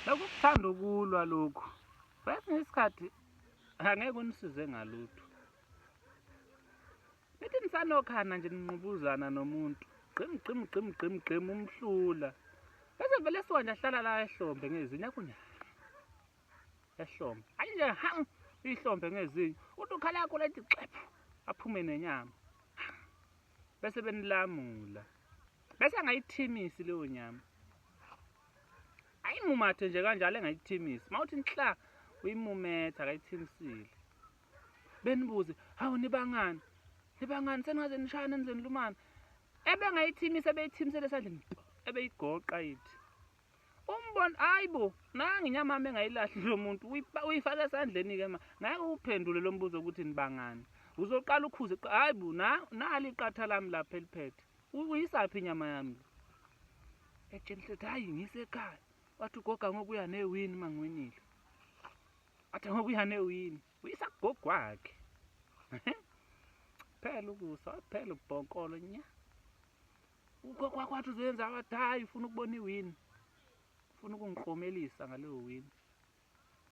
Lokukuthanda ukulwa lokhu. Kwesinye isikhathi angeke unisize ngalutho. Nithi nisanokhana nje ninqubuzana nomuntu. Gqim umhlula. Bese vele siwa nje ahlala la ehlombe ngezinye kunya. Ehlombe. Hayi nje hang ihlombe ngezinye. Uthi ukhala yakho lethi xephu aphume nenyama. Bese benilamula. Bese angayithimisi leyo nyama. Ayimumathe nje kanjalo engayithimisi. Mawuthi nhla uyimumetha akayithimisile. Benibuze, "Hawu nibangani? Nibangani seningaze nishayane nize nilumana?" Ebengayithimisa ebeyithimisele esandleni. Ebeyigoqa yithi. Umbona hayibo nangi inyama yami engayilahli lo muntu uyifaka esandleni ke ngeke uphendule lo mbuzo ukuthi nibangani. Uzoqala ukhuze hayibo nali iqatha lami lapha eliphethe. Uyisaphi inyama yami? Etshela ukuthi hayi ngisekhaya. Wathi ugoga ngokuya newini mangiwinile. Athi ngokuya newini. Uyisagogo wakhe. Phela ukusa, phela ubhonkolo nya. Ugogo wakhe wathi uzoyenza wathi hayi ufuna ukubona iwini. Ufuna ukungiklomelisa ngaleyo wini.